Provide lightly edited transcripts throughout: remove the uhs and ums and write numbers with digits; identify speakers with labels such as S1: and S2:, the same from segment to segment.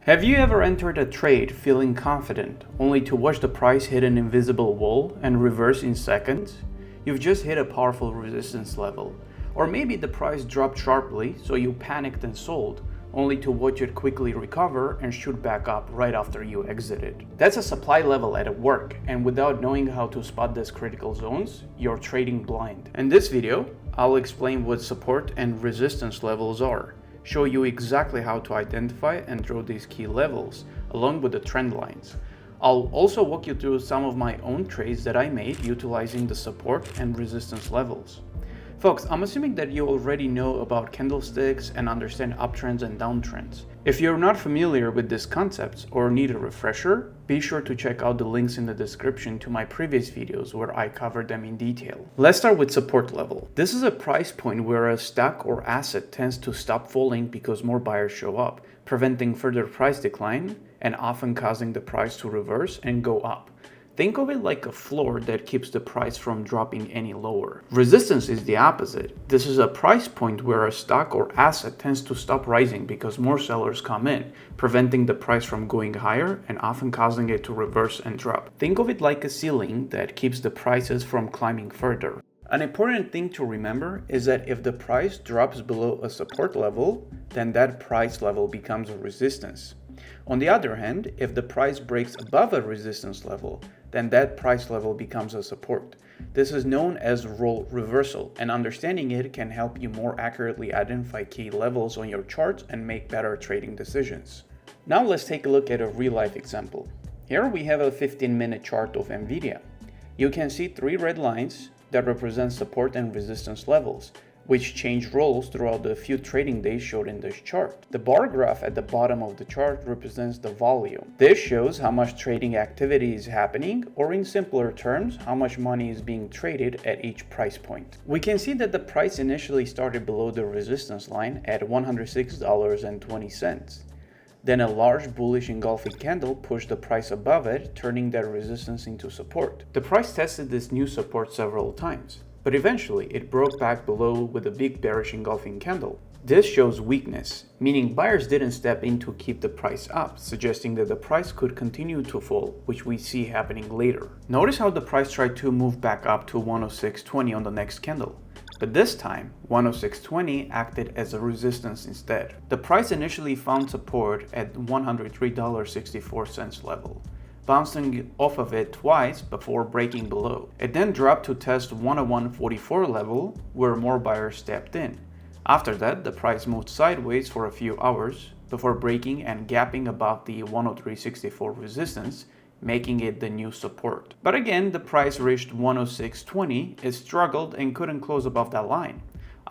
S1: Have you ever entered a trade feeling confident, only to watch the price hit an invisible wall and reverse in seconds? You've just hit a powerful resistance level. Or maybe the price dropped sharply, so you panicked and sold, only to watch it quickly recover and shoot back up right after you exited. That's a supply level at work, and without knowing how to spot these critical zones, you're trading blind. In this video, I'll explain what support and resistance levels are, show you exactly how to identify and draw these key levels, along with the trend lines. I'll also walk you through some of my own trades that I made utilizing the support and resistance levels. Folks, I'm assuming that you already know about candlesticks and understand uptrends and downtrends. If you're not familiar with these concepts or need a refresher, be sure to check out the links in the description to my previous videos where I covered them in detail. Let's start with support level. This is a price point where a stock or asset tends to stop falling because more buyers show up, preventing further price decline and often causing the price to reverse and go up. Think of it like a floor that keeps the price from dropping any lower. Resistance is the opposite. This is a price point where a stock or asset tends to stop rising because more sellers come in, preventing the price from going higher and often causing it to reverse and drop. Think of it like a ceiling that keeps the prices from climbing further. An important thing to remember is that if the price drops below a support level, then that price level becomes a resistance. On the other hand, if the price breaks above a resistance level, then that price level becomes a support. This is known as role reversal, and understanding it can help you more accurately identify key levels on your charts and make better trading decisions. Now let's take a look at a real-life example. Here we have a 15-minute chart of NVDA. You can see three red lines that represent support and resistance levels, which change roles throughout the few trading days showed in this chart. The bar graph at the bottom of the chart represents the volume. This shows how much trading activity is happening, or in simpler terms, how much money is being traded at each price point. We can see that the price initially started below the resistance line at $106.20. Then a large bullish engulfing candle pushed the price above it, turning that resistance into support. The price tested this new support several times, but eventually it broke back below with a big bearish engulfing candle. This shows weakness, meaning buyers didn't step in to keep the price up, suggesting that the price could continue to fall, which we see happening later. Notice how the price tried to move back up to 106.20 on the next candle. But this time, 106.20 acted as a resistance instead. The price initially found support at $103.64 level, bouncing off of it twice before breaking below. It then dropped to test 101.44 level, where more buyers stepped in. After that, the price moved sideways for a few hours before breaking and gapping above the 103.64 resistance, making it the new support. But again, the price reached 106.20, it struggled and couldn't close above that line.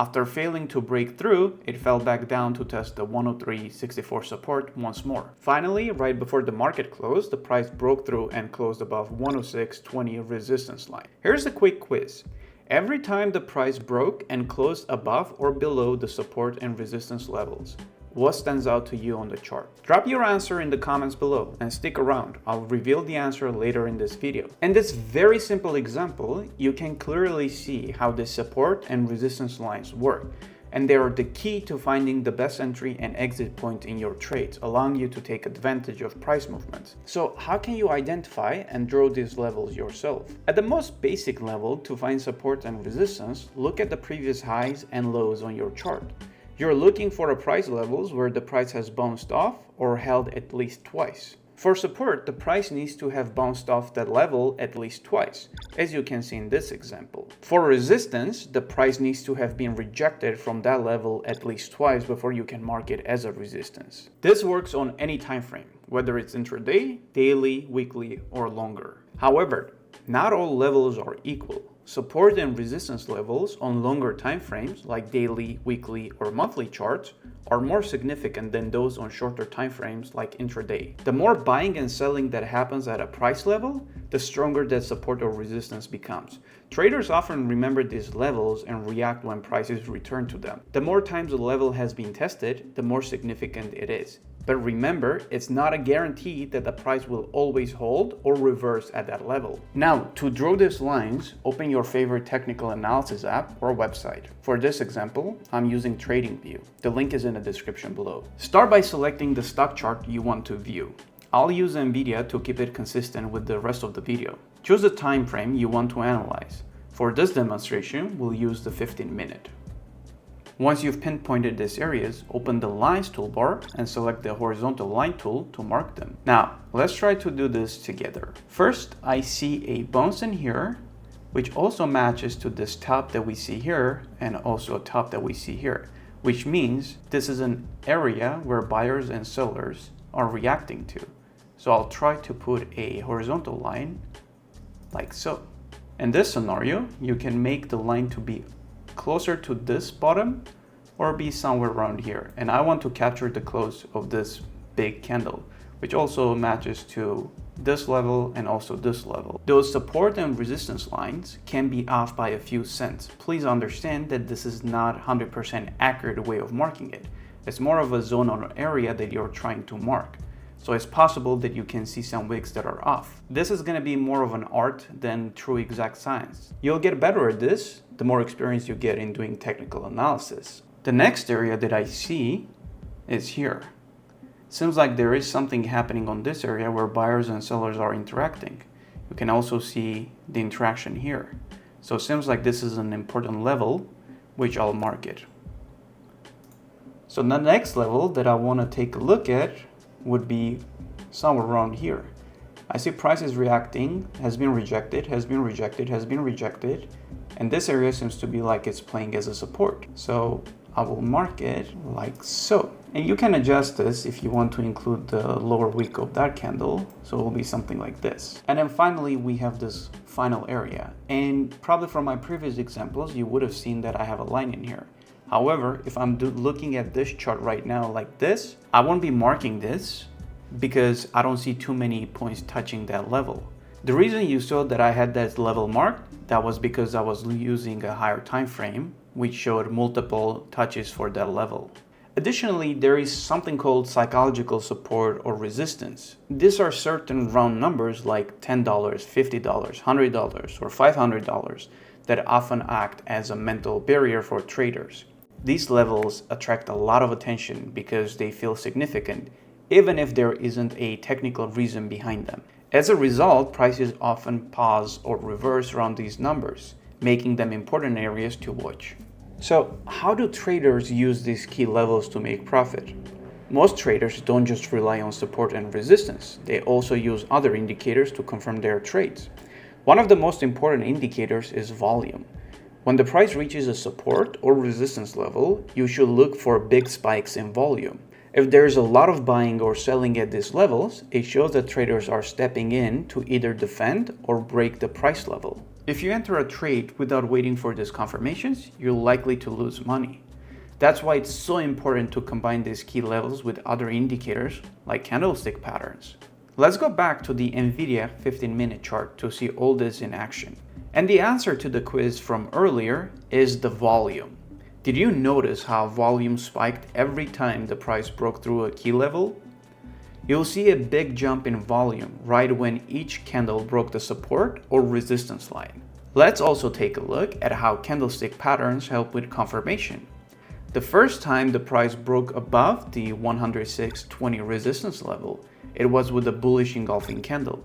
S1: After failing to break through, it fell back down to test the 103.64 support once more. Finally, right before the market closed, the price broke through and closed above 106.20 resistance line. Here's a quick quiz. Every time the price broke and closed above or below the support and resistance levels, what stands out to you on the chart? Drop your answer in the comments below and stick around. I'll reveal the answer later in this video. In this very simple example, you can clearly see how the support and resistance lines work, and they are the key to finding the best entry and exit point in your trades, allowing you to take advantage of price movements. So how can you identify and draw these levels yourself? At the most basic level, to find support and resistance, look at the previous highs and lows on your chart. You're looking for a price levels where the price has bounced off or held at least twice. For support, the price needs to have bounced off that level at least twice, as you can see in this example. For resistance, the price needs to have been rejected from that level at least twice before you can mark it as a resistance. This works on any time frame, whether it's intraday, daily, weekly, or longer. However, not all levels are equal. Support and resistance levels on longer time frames like daily, weekly, or monthly charts are more significant than those on shorter time frames like intraday. The more buying and selling that happens at a price level, the stronger that support or resistance becomes. Traders often remember these levels and react when prices return to them. The more times a level has been tested, the more significant it is. But remember, it's not a guarantee that the price will always hold or reverse at that level. Now, to draw these lines, open your favorite technical analysis app or website. For this example, I'm using TradingView. The link is in the description below. Start by selecting the stock chart you want to view. I'll use NVDA to keep it consistent with the rest of the video. Choose the time frame you want to analyze. For this demonstration, we'll use the 15-minute. Once you've pinpointed these areas, open the Lines toolbar and select the Horizontal Line tool to mark them. Now, let's try to do this together. First, I see a bounce in here, which also matches to this top that we see here and also a top that we see here, which means this is an area where buyers and sellers are reacting to. So I'll try to put a horizontal line like so. In this scenario, you can make the line to be closer to this bottom or be somewhere around here. And I want to capture the close of this big candle, which also matches to this level and also this level. Those support and resistance lines can be off by a few cents. Please understand that this is not 100% accurate way of marking it. It's more of a zone or area that you're trying to mark. So it's possible that you can see some wicks that are off. This is going to be more of an art than true exact science. You'll get better at this the more experience you get in doing technical analysis. The next area that I see is here. Seems like there is something happening on this area where buyers and sellers are interacting. You can also see the interaction here. So it seems like this is an important level, which I'll mark it. So the next level that I want to take a look at would be somewhere around here. I see prices reacting, has been rejected, has been rejected, has been rejected, and this area seems to be like it's playing as a support. So I will mark it like so. And you can adjust this if you want to include the lower wick of that candle. So it will be something like this. And then finally, we have this final area. And probably from my previous examples, you would have seen that I have a line in here. However, if I'm looking at this chart right now like this, I won't be marking this because I don't see too many points touching that level. The reason you saw that I had that level marked, that was because I was using a higher time frame, which showed multiple touches for that level. Additionally, there is something called psychological support or resistance. These are certain round numbers like $10, $50, $100, or $500 that often act as a mental barrier for traders. These levels attract a lot of attention because they feel significant, even if there isn't a technical reason behind them. As a result, prices often pause or reverse around these numbers, making them important areas to watch. So, how do traders use these key levels to make profit? Most traders don't just rely on support and resistance, they also use other indicators to confirm their trades. One of the most important indicators is volume. When the price reaches a support or resistance level, you should look for big spikes in volume. If there is a lot of buying or selling at these levels, it shows that traders are stepping in to either defend or break the price level. If you enter a trade without waiting for these confirmations, you're likely to lose money. That's why it's so important to combine these key levels with other indicators like candlestick patterns. Let's go back to the NVDA 15-minute chart to see all this in action. And the answer to the quiz from earlier is the volume. Did you notice how volume spiked every time the price broke through a key level? You'll see a big jump in volume right when each candle broke the support or resistance line. Let's also take a look at how candlestick patterns help with confirmation. The first time the price broke above the 106.20 resistance level, it was with a bullish engulfing candle.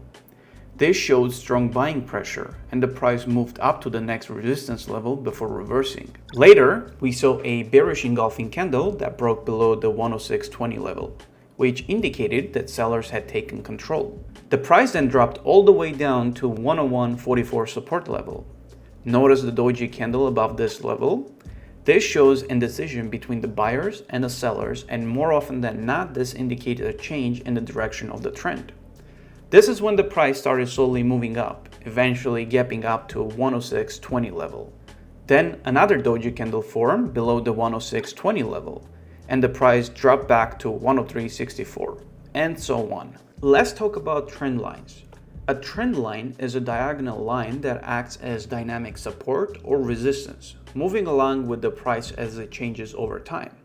S1: This showed strong buying pressure and the price moved up to the next resistance level before reversing. Later, we saw a bearish engulfing candle that broke below the 106.20 level, which indicated that sellers had taken control. The price then dropped all the way down to 101.44 support level. Notice the doji candle above this level? This shows indecision between the buyers and the sellers, and more often than not, this indicated a change in the direction of the trend. This is when the price started slowly moving up, eventually gapping up to 106.20 level. Then another doji candle formed below the 106.20 level, and the price dropped back to 103.64, and so on. Let's talk about trend lines. A trend line is a diagonal line that acts as dynamic support or resistance, moving along with the price as it changes over time.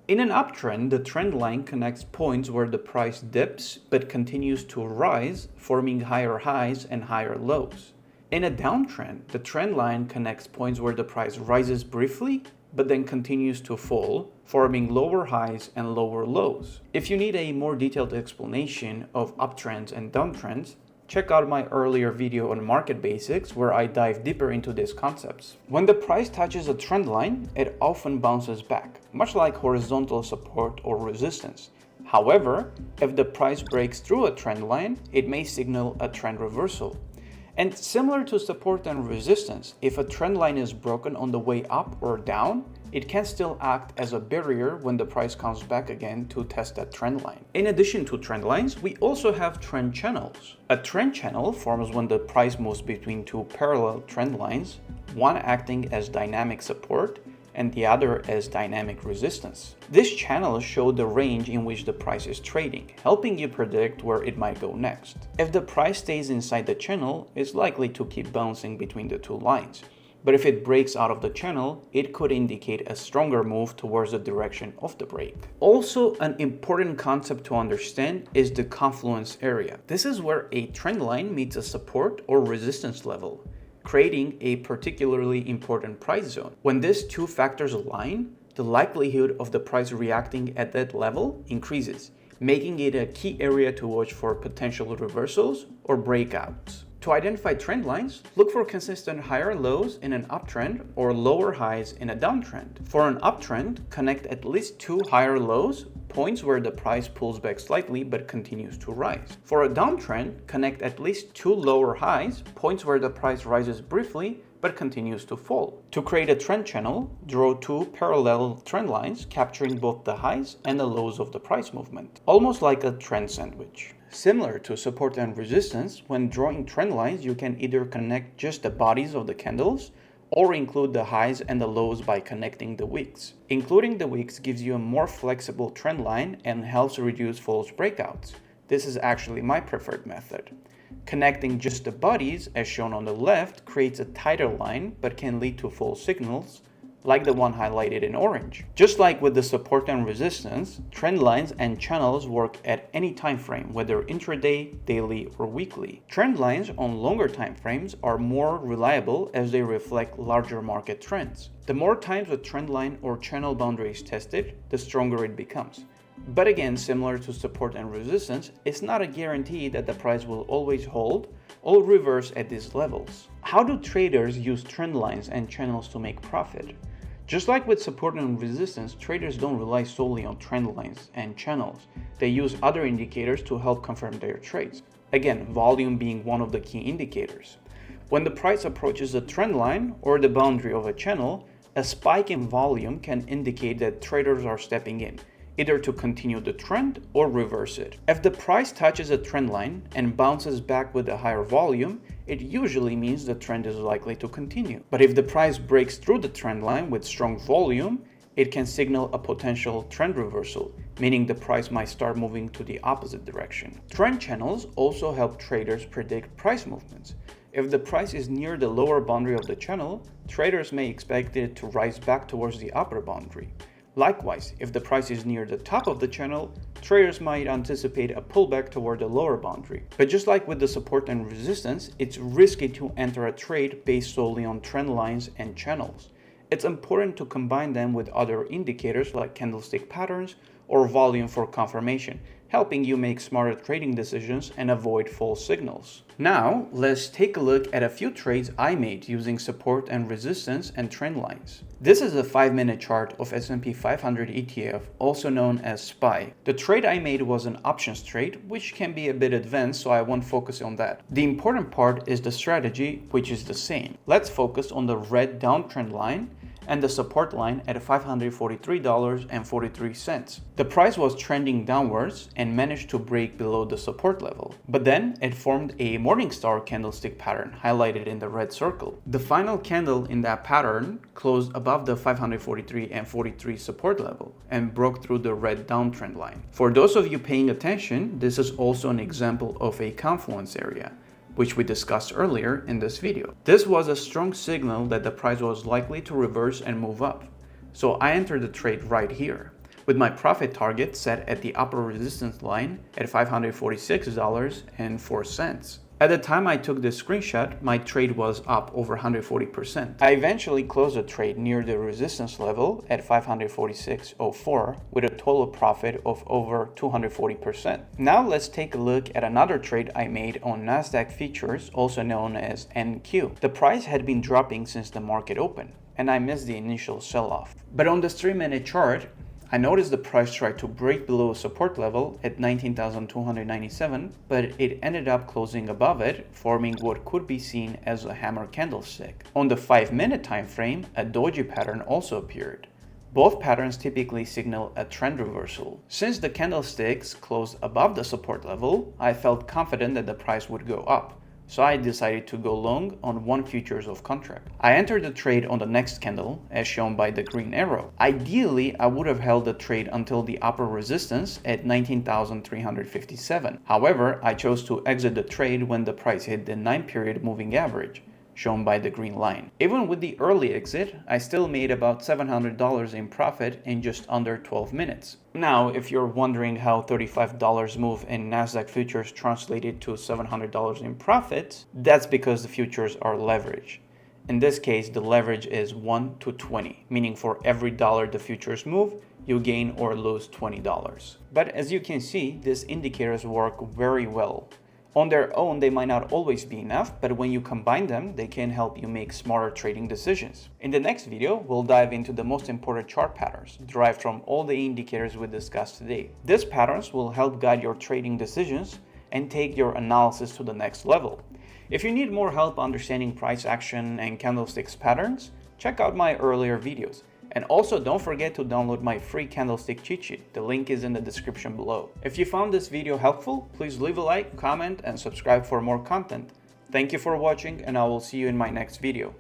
S1: In an uptrend, the trend line connects points where the price dips but continues to rise, forming higher highs and higher lows. In a downtrend, the trend line connects points where the price rises briefly but then continues to fall, forming lower highs and lower lows. If you need a more detailed explanation of uptrends and downtrends, check out my earlier video on market basics where I dive deeper into these concepts. When the price touches a trend line, it often bounces back, much like horizontal support or resistance. However, if the price breaks through a trend line, it may signal a trend reversal. And similar to support and resistance, if a trend line is broken on the way up or down, it can still act as a barrier when the price comes back again to test that trend line. In addition to trend lines, we also have trend channels. A trend channel forms when the price moves between two parallel trend lines, one acting as dynamic support and the other as dynamic resistance. This channel shows the range in which the price is trading, helping you predict where it might go next. If the price stays inside the channel, it's likely to keep bouncing between the two lines. But if it breaks out of the channel, it could indicate a stronger move towards the direction of the break. Also, an important concept to understand is the confluence area. This is where a trend line meets a support or resistance level, creating a particularly important price zone. When these two factors align, the likelihood of the price reacting at that level increases, making it a key area to watch for potential reversals or breakouts. To identify trend lines, look for consistent higher lows in an uptrend or lower highs in a downtrend. For an uptrend, connect at least two higher lows, points where the price pulls back slightly but continues to rise. For a downtrend, connect at least two lower highs, points where the price rises briefly but continues to fall. To create a trend channel, draw two parallel trend lines capturing both the highs and the lows of the price movement, almost like a trend sandwich. Similar to support and resistance, when drawing trend lines, you can either connect just the bodies of the candles or include the highs and the lows by connecting the wicks. Including the wicks gives you a more flexible trend line and helps reduce false breakouts. This is actually my preferred method. Connecting just the bodies, as shown on the left, creates a tighter line but can lead to false signals, like the one highlighted in orange. Just like with the support and resistance, trend lines and channels work at any time frame, whether intraday, daily, or weekly. Trend lines on longer time frames are more reliable as they reflect larger market trends. The more times a trend line or channel boundary is tested, the stronger it becomes. But again, similar to support and resistance, it's not a guarantee that the price will always hold or reverse at these levels. How do traders use trend lines and channels to make profit? Just like with support and resistance, traders don't rely solely on trend lines and channels. They use other indicators to help confirm their trades. Again, volume being one of the key indicators. When the price approaches a trend line or the boundary of a channel, a spike in volume can indicate that traders are stepping in, either to continue the trend or reverse it. If the price touches a trend line and bounces back with a higher volume, it usually means the trend is likely to continue. But if the price breaks through the trend line with strong volume, it can signal a potential trend reversal, meaning the price might start moving to the opposite direction. Trend channels also help traders predict price movements. If the price is near the lower boundary of the channel, traders may expect it to rise back towards the upper boundary. Likewise, if the price is near the top of the channel, traders might anticipate a pullback toward the lower boundary. But just like with the support and resistance, it's risky to enter a trade based solely on trend lines and channels. It's important to combine them with other indicators like candlestick patterns or volume for confirmation, helping you make smarter trading decisions and avoid false signals. Now, let's take a look at a few trades I made using support and resistance and trend lines. This is a 5-minute chart of S&P 500 ETF, also known as SPY. The trade I made was an options trade, which can be a bit advanced, so I won't focus on that. The important part is the strategy, which is the same. Let's focus on the red downtrend line and the support line at $543.43. The price was trending downwards and managed to break below the support level, but then it formed a Morningstar candlestick pattern highlighted in the red circle. The final candle in that pattern closed above the $543.43 support level and broke through the red downtrend line. For those of you paying attention, this is also an example of a confluence area. which we discussed earlier in this video. This was a strong signal that the price was likely to reverse and move up. So I entered the trade right here, with my profit target set at the upper resistance line at $546.04. At the time I took this screenshot, my trade was up over 140%. I eventually closed the trade near the resistance level at $546.04 with a total profit of over 240%. Now let's take a look at another trade I made on Nasdaq futures, also known as NQ. The price had been dropping since the market opened, and I missed the initial sell-off. But on the 3-minute chart, I noticed the price tried to break below support level at 19,297, but it ended up closing above it, forming what could be seen as a hammer candlestick. On the 5-minute time frame, a doji pattern also appeared. Both patterns typically signal a trend reversal. Since the candlesticks closed above the support level, I felt confident that the price would go up. So I decided to go long on one futures of contract. I entered the trade on the next candle, as shown by the green arrow. Ideally, I would have held the trade until the upper resistance at 19,357. However, I chose to exit the trade when the price hit the 9-period moving average, shown by the green line. Even with the early exit, I still made about $700 in profit in just under 12 minutes. Now, if you're wondering how $35 move in Nasdaq futures translated to $700 in profit, that's because the futures are leveraged. In this case, the leverage is 1 to 20, meaning for every dollar the futures move, you gain or lose $20. But as you can see, these indicators work very well. On their own, they might not always be enough, but when you combine them, they can help you make smarter trading decisions. In the next video, we'll dive into the most important chart patterns derived from all the indicators we discussed today. These patterns will help guide your trading decisions and take your analysis to the next level. If you need more help understanding price action and candlesticks patterns, check out my earlier videos. And also don't forget to download my free candlestick cheat sheet. The link is in the description below. If you found this video helpful, please leave a like, comment, and subscribe for more content. Thank you for watching, and I will see you in my next video.